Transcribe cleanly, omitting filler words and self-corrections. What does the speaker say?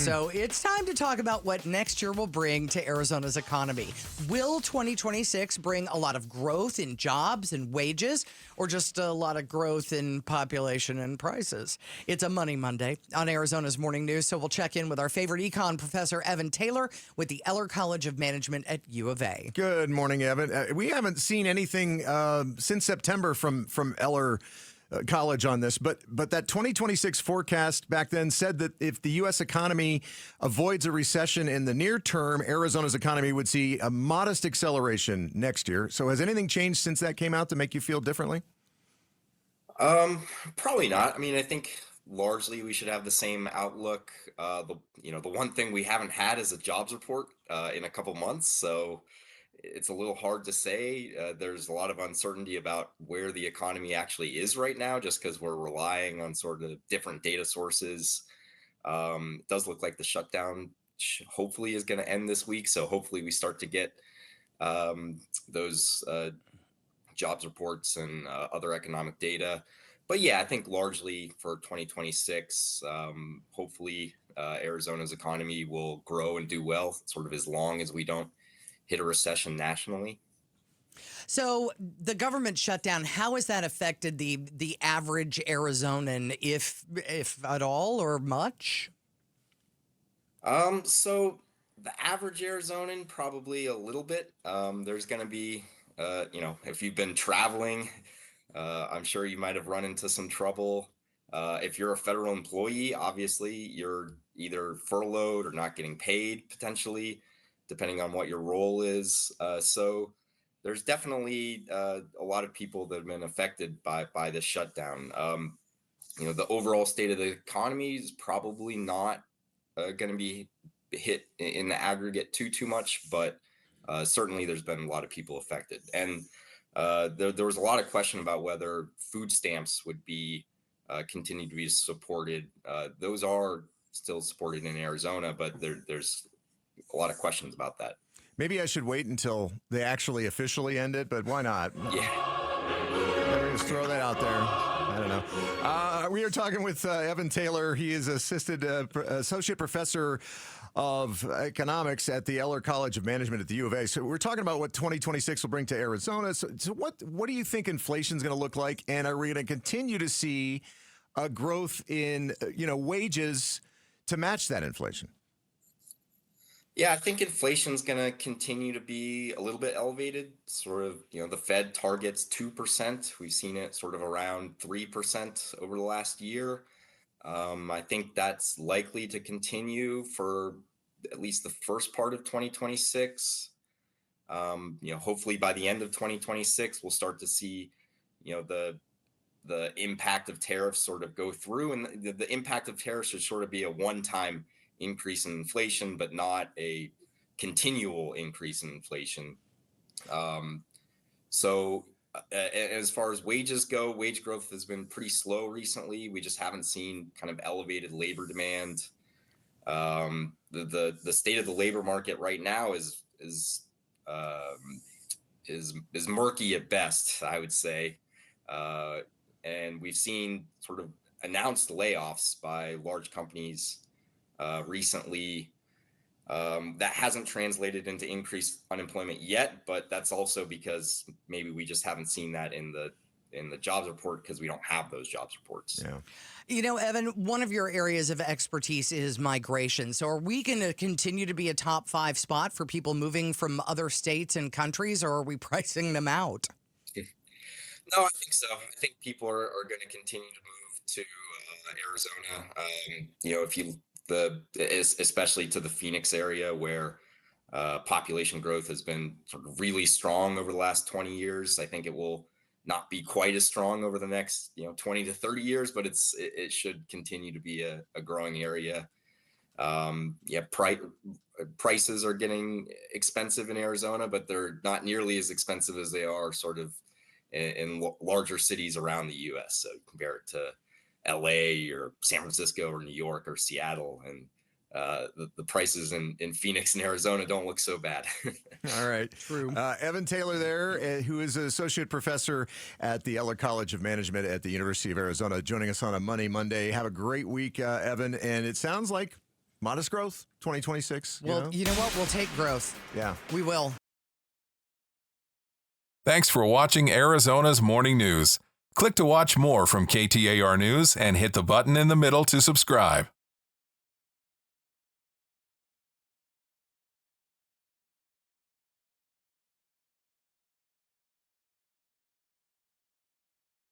So it's time to talk about what next year will bring to Arizona's economy. Will 2026 bring a lot of growth in jobs and wages, or just a lot of growth in population and prices? It's a Money Monday on Arizona's Morning News, so we'll check in with our favorite econ professor, Evan Taylor, with the Eller College of Management at UofA. Good morning, Evan. We haven't seen anything since September from Eller College on this, but that 2026 forecast back then said that if the U.S. economy avoids a recession in the near term, Arizona's economy would see a modest acceleration next year. So has anything changed since that came out to make you feel differently? Probably not. I mean, I think largely we should have the same outlook. The one thing we haven't had is a jobs report in a couple months, so it's a little hard to say. There's a lot of uncertainty about where the economy actually is right now, just because we're relying on sort of different data sources. It does look like the shutdown hopefully is going to end this week, so hopefully we start to get those jobs reports and other economic data. But yeah, I think largely for 2026, hopefully Arizona's economy will grow and do well, sort of as long as we don't hit a recession nationally. So the government shutdown, how has that affected the average Arizonan, if at all or much? So the average Arizonan, probably a little bit. There's going to be, if you've been traveling, I'm sure you might have run into some trouble. If you're a federal employee, obviously you're either furloughed or not getting paid potentially, depending on what your role is. So there's definitely a lot of people that have been affected by this shutdown. The overall state of the economy is probably not going to be hit in the aggregate too much, but certainly there's been a lot of people affected. And there was a lot of question about whether food stamps would be continue to be supported. Those are still supported in Arizona, but there's a lot of questions about that. Maybe I should wait until they actually officially end it, but why not? Yeah. Just throw that out there. I don't know. We are talking with Evan Taylor. He is associate professor of economics at the Eller College of Management at the UofA. So we're talking about what 2026 will bring to Arizona. So what do you think inflation is going to look like? And are we going to continue to see a growth in wages to match that inflation? Yeah, I think inflation is going to continue to be a little bit elevated. Sort of, the Fed targets 2%. We've seen it sort of around 3% over the last year. I think that's likely to continue for at least the first part of 2026. Hopefully by the end of 2026, we'll start to see, the impact of tariffs sort of go through, and the impact of tariffs should sort of be a one-time increase in inflation, but not a continual increase in inflation. As far as wages go, wage growth has been pretty slow recently. We just haven't seen kind of elevated labor demand. The state of the labor market right now is murky at best, I would say. And we've seen sort of announced layoffs by large companies recently. That hasn't translated into increased unemployment yet, but that's also because maybe we just haven't seen that in the jobs report because we don't have those jobs reports. Yeah. Evan, one of your areas of expertise is migration. So are we going to continue to be a top 5 spot for people moving from other states and countries, or are we pricing them out? No, I think so. I think people are going to continue to move to Arizona. Especially to the Phoenix area where population growth has been sort of really strong over the last 20 years. I think it will not be quite as strong over the next 20 to 30 years, but it should continue to be a growing area. Prices are getting expensive in Arizona, but they're not nearly as expensive as they are sort of in larger cities around the U.S. So compare it to LA or San Francisco or New York or Seattle, and the prices in Phoenix and Arizona don't look so bad. All right. True. Evan Taylor there, who is an associate professor at the Eller College of Management at the University of Arizona, joining us on a Money Monday. Have a great week, Evan. And it sounds like modest growth, 2026. Well, you know what? We'll take growth. Yeah. We will. Thanks for watching Arizona's Morning News. Click to watch more from KTAR News and hit the button in the middle to subscribe.